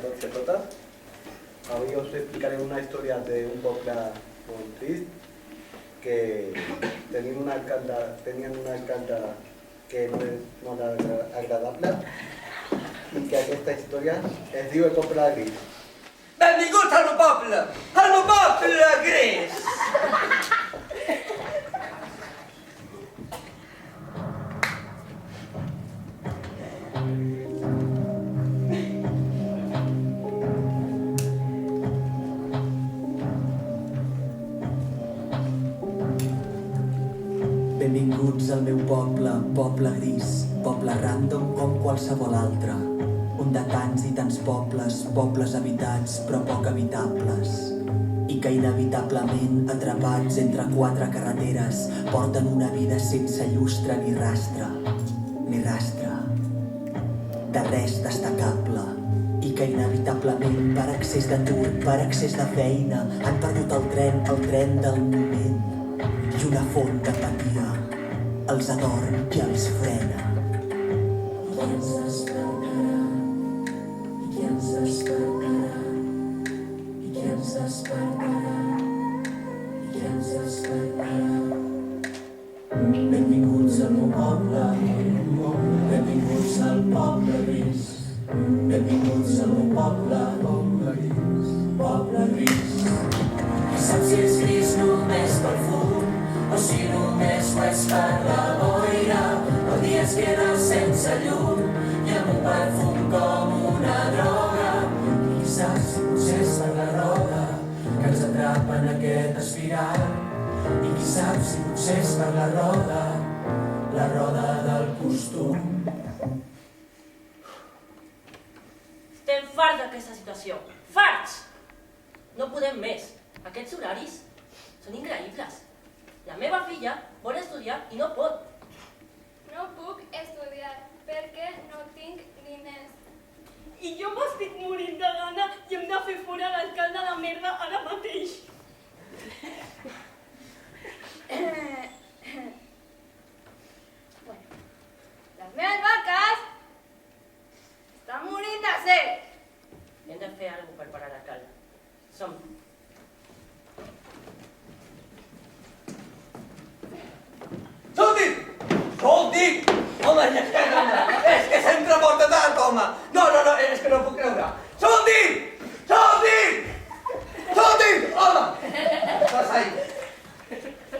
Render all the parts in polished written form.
tots i totes. Avui us explicaré una història d'un poble molt trist que tenien una alcalde que no és molt agradable i que aquesta història es diu El poble gris. Benvinguts al meu poble gris! Benvinguts al meu poble, poble gris, poble random com qualsevol altre. Un de tants i tants pobles, pobles habitats però poc habitables. I que inevitablement, atrapats entre quatre carreteres, porten una vida sense llustre ni rastre. Ni rastre. De res destacable. I que inevitablement, per excés d'atur, per excés de feina, han perdut el tren del moment. I una font d'apatia els adorm i els frena. Qui ens despertarà? I qui ens despertarà? I qui ens despertarà? I qui ens despertarà? Benvinguts al meu poble, benvinguts al poble gris. Benvinguts al meu poble, poble gris, poble gris. Qui sap si és gris només pel fum o si només ho és per la boira. El dia es queda sense llum i amb un perfum com una droga. I qui sap si potser és per la roda que ens atrapa en aquest espiral. I qui sap si potser és per la roda del costum. Estem farts d'aquesta situació. Farts! No podem més. Aquests horaris són increïbles. La meva filla vol estudiar i no pot. No puc estudiar perquè no tinc diners. I jo m'estic morint de gana i hem de fer fora l'alcalde de merda ara mateix. Bueno, les meves vaques estan morint de set. Hem de fer alguna cosa per parar l'alcalde. Som. Escolti! Home, és que sempre porta tard, home! No, és que no ho puc creure! Escolti! Home! Vas ahí!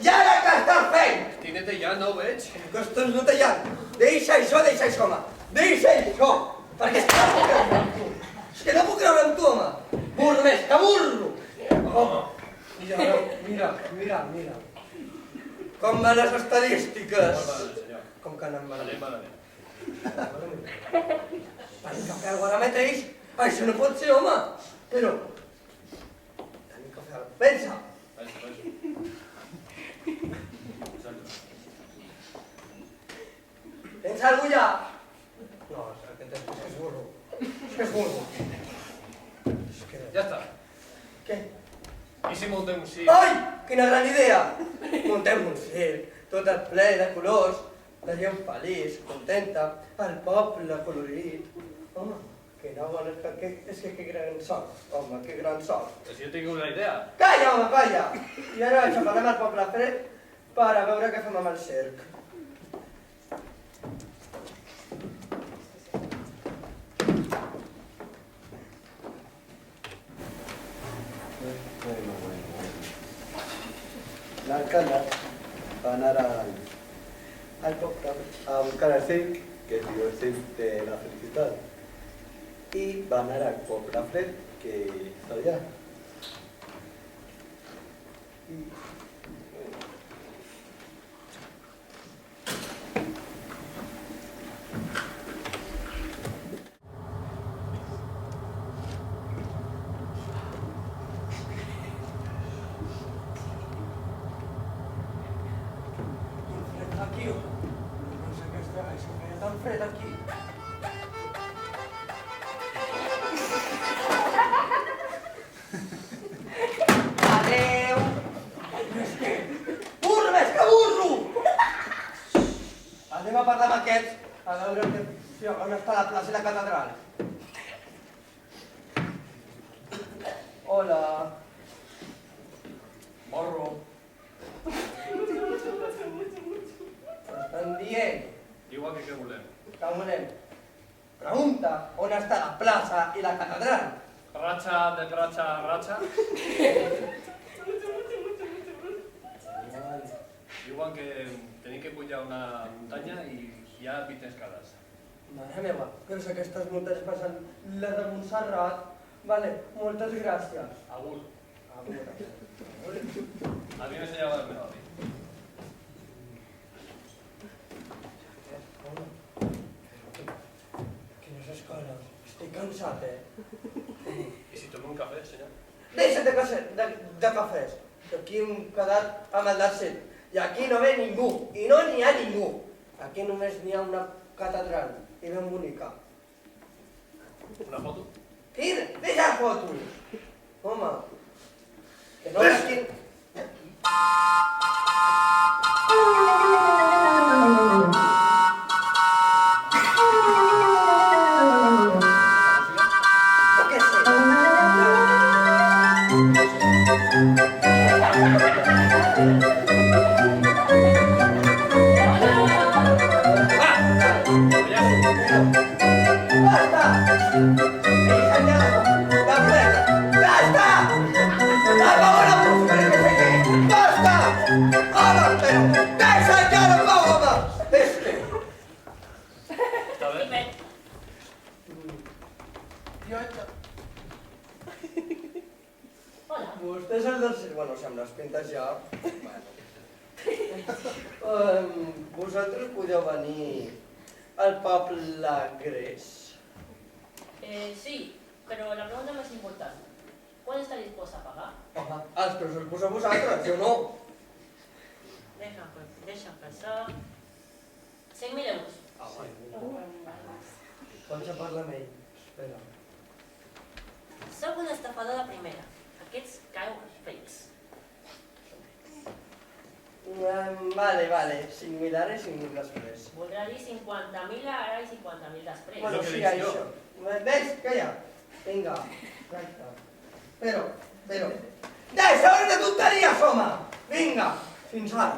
I ara què estàs fent? Estic netellant, no ho veig? Que estàs netellant? Deixa això, home! Deixa això! Perquè és que no puc creure amb tu! És que no puc creure amb tu, home! Burro més que burro! Home! Mira. Com van les estadístiques? Molt malament, senyor. Com que anem malament? Malament. Tenim que fer alguna cosa ara mateix? Això no pot ser, home! Però... tenim que fer alguna cosa. Pensa! Pensa alguna ja! No, és que és burro. Ja està. Què? I si muntem un circ? Ai! Quina gran idea! Muntem un circ, tot ple de colors, la gent feliç, contenta, el poble colorit. Home, quina bona... És que gran sort, home, que gran sort. Però si jo tinc una idea. Calla, home, calla! I ara aixafarem el poble fred per a veure què fem amb el circ. L'alcalde va anar al poble a buscar el circ, que es diu el circ de la felicitat, i va anar al poble fred, que està allà. Aquí, no sé què és això, que hi ha tan fred aquí. Adeu! És que... burro, més que burro! Anem a parlar amb aquests, a veure on està la plaça i la catedral. Hola. Morro. Estan dient Igual que què volem. que volem. Pregunta on està la plaça i la catedral. Ratxa de ratxa a ratxa. Diuen que tenim que pujar una muntanya i hi ha 20 escales. Mare meva, però si aquestes muntanyes passen la de Montserrat. Vale, moltes gràcies. Agur. A veure. A mi m'ensenyava el meu avi. Quines escoles. Estic cansat, I si tomo un cafè, senyor? Deixa't de cafès, que aquí hem quedat amb el descent. I aquí no ve ningú, i no n'hi ha ningú. Aquí només n'hi ha una catedral, i ben bonica. Una foto? Quina? Deixa fotos! Home, que no vestin... Jo què sé. Basta! ¡Basta! ¡Apago la música! ¡Basta! ¡Ahora, pero! ¡Deja ya no pago más! Està bé? Tipet. Hola. Vostè és el del... Bueno, si amb les pintes ja... Vosaltres podeu venir al poble gres? Sí, pero la pregunta más importante. ¿Cuál está dispuesta a pagar? Home, els preus els poseu vosaltres, jo no. Deja pensar. 5.000 euros. Vaig a parlar amb ell. Espera. Sóc un estafador de primera. Aquests cauen fakes. Vale. 5.000 ara i 5.000 després. Voldrà dir 50.000 ara i 50.000 després. Bueno, que sí, dic això. jo. Ves, calla. Vinga. Tracta. Però... Deixa de tonteries, home! Vinga, fins ara.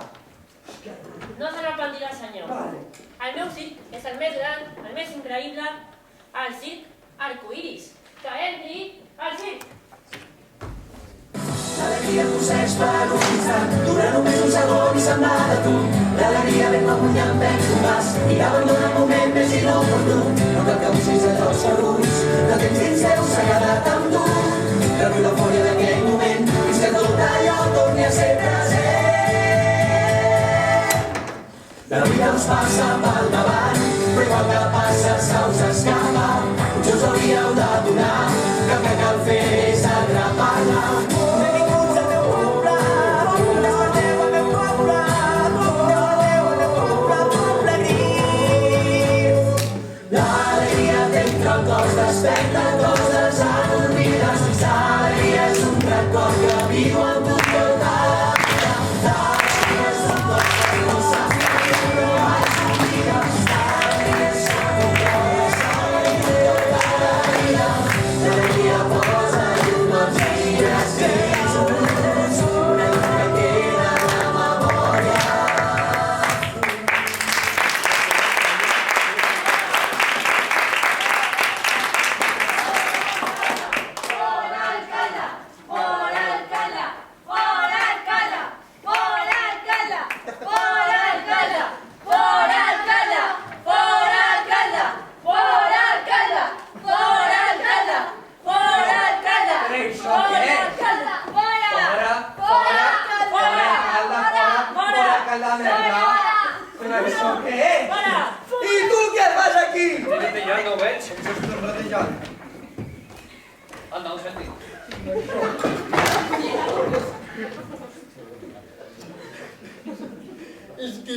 No s'arrepentirà, senyor. Vale. El meu circ és el més gran, el més increïble, el circ arcoiris. Que entri al circ! L'alegria procés per un instant, dura només un segon i se'n va de tu. L'alegria ben amunt i en bec un pas, i abandona el moment més inoportú. No cal que busquis els jocs segurs, el temps dins seu s'ha quedat amb tu. Reviu l'eufòria d'aquell moment, fins que tot allò torni a ser present. La vida us passa pel davant, però igual que passa se us escapa. Potser us hauríeu d'adonar que el que cal fer és atrapar-la. Benvinguts al meu poble, desperteu al meu poble, poble gris. L'alegria dentro el cos desperta tots els adormides. L'alegria és un record que viu en tu tota la vida. L'alegria és un cos que no sap però mai s'oblida. L'alegria és un cos que viu tota la vida. L'alegria posa llum als llibres vells, una llum que queda en la memòria. I tu què fas aquí? Estic netejar, no ho veig. Com si estàs netejant. Anda, un sentit.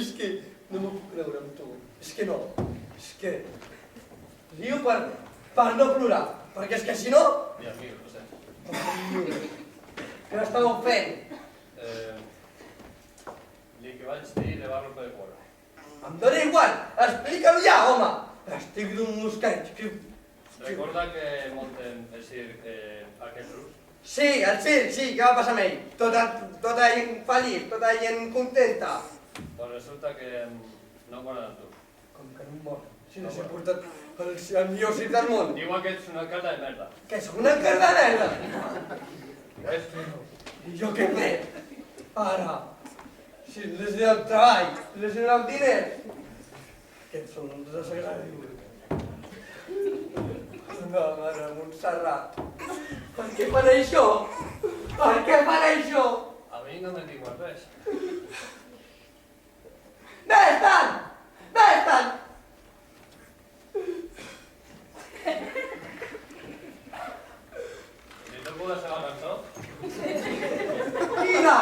És que no m'ho puc creure amb tu. És que no. És que... Rio per no plorar. Perquè és que si no... Dios mío, no sé. Què estàveu fent? Li que vaig dir de va romper el cuore. Em dóna igual. Explica-ho ja, home. Estic d'un mosqueig. Recorda que monten el circ aquest rus? Sí, al circ, sí, què va passar amb ell? Tota gent feliç, tota gent contenta. Pues resulta que no volen a tu. Com que no em volen? Si no s'he portat el millor circ del món. Diuen que ets una alcalde de merda. Que sóc una encarda de merda. I jo què he fet? Ara, si les he el treball, les he el diner, que són uns desagradis. No, mare, Montserrat. Per què fan això? Per què fan això? A mi no me diuen res. Vés-te'n! Vés-te'n! Si tu pugues fer la cançó... Quina?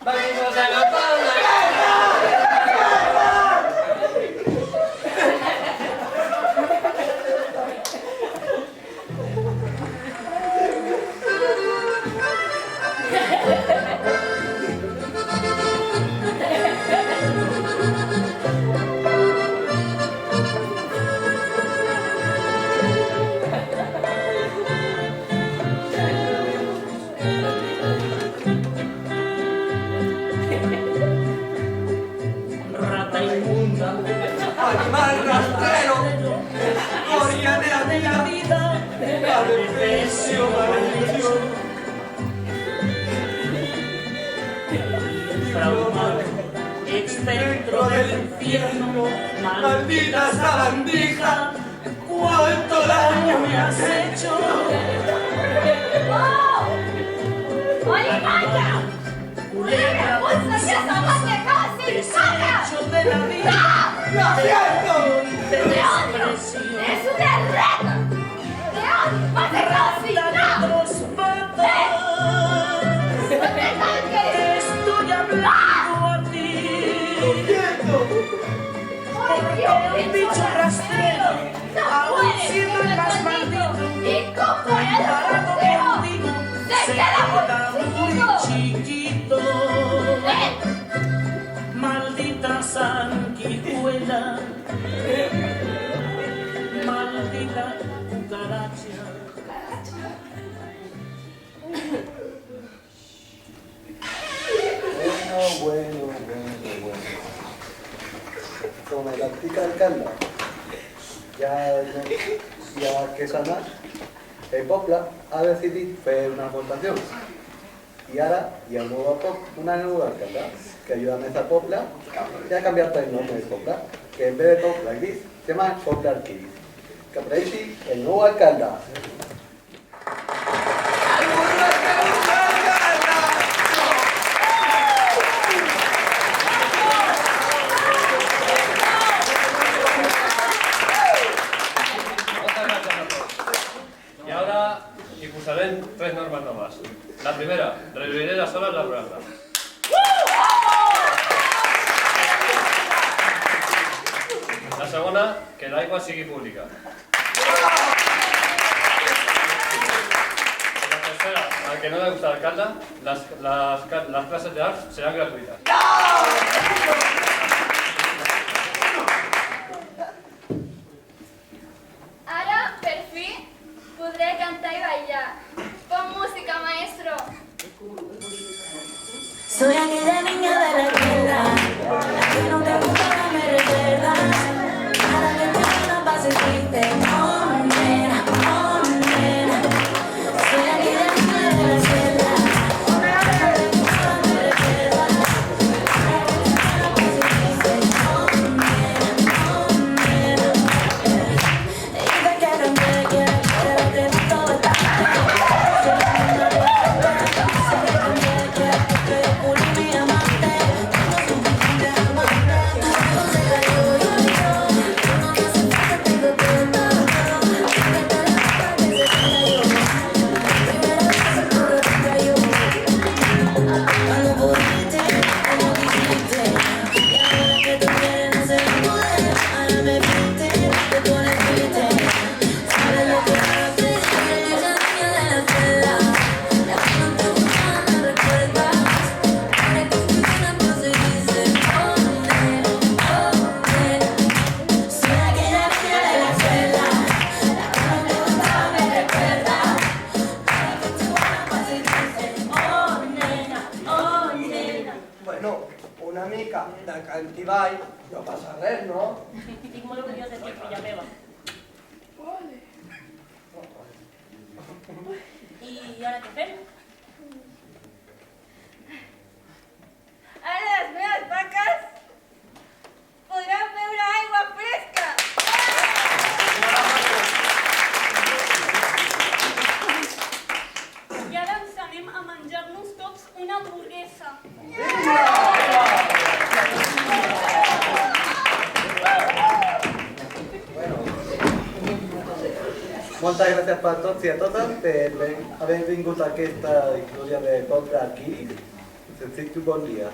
Venimos a cantar una guerra! Rata inmunda, Animal rastrero, escoria de la vida, maldición, maldición. Infrahumano, espectro del infierno, maldita sabandija, cuánto daño me has hecho. ¡Oh! ¡Oye, vaya! ¡Una vergüenza que esa madre casi Desecho de la vida, ¡Lo siento! ¡Te odio! ¡Es un error! ¡Te odio! ¡Más de casi! ¡No! los matas. ¡No te toques! Estoy hablando a ti. ¡Ay, Dios! El bicho rastrero, ¡No aún puede siendo ser el más maldito! maldito, ¡Y como el comparado feo! contigo, ¡Se queda muy chiquito. ¡Ven! Maldita sanguijuela, maldita cucaracha. Bueno. Com l'antic alcalde ja que s'ha el poble ha decidit fer unes votacions i ara hi ha una nova alcalde que ajuda més al poble i ha canviat el nom del poble, que en vez de poble gris se llama poble arquíric. Que apareixi el nou alcalde. Y ahora impulsaré 3 normas nomás. La primera, reduciré las horas laborales. La segona, que l'aigua sigui pública. La tercera, al que no le gusta el alcalde, las clases de arts serán gratuitas. Ara, per fi, podré cantar y bailar. Pon música, maestro. Soy aquella niña de la escuela, la que no te gusta, me recuerdas. Cada que te veo pase triste, oh nena, oh nena. Soy aquella niña de la escuela, la que no te gusta, me recuerdas. Cada que te veo pase triste. No passa res, no? Estic molt orgullós de ti, filla meva. I ara què fem? Ara les meves vaques podran beure aigua fresca. I ara ens anem a menjar-nos tots una hamburguesa. Moltes gràcies per tots i a totes per haver vingut a aquesta història de poble aquí. Us desitjo bon dia.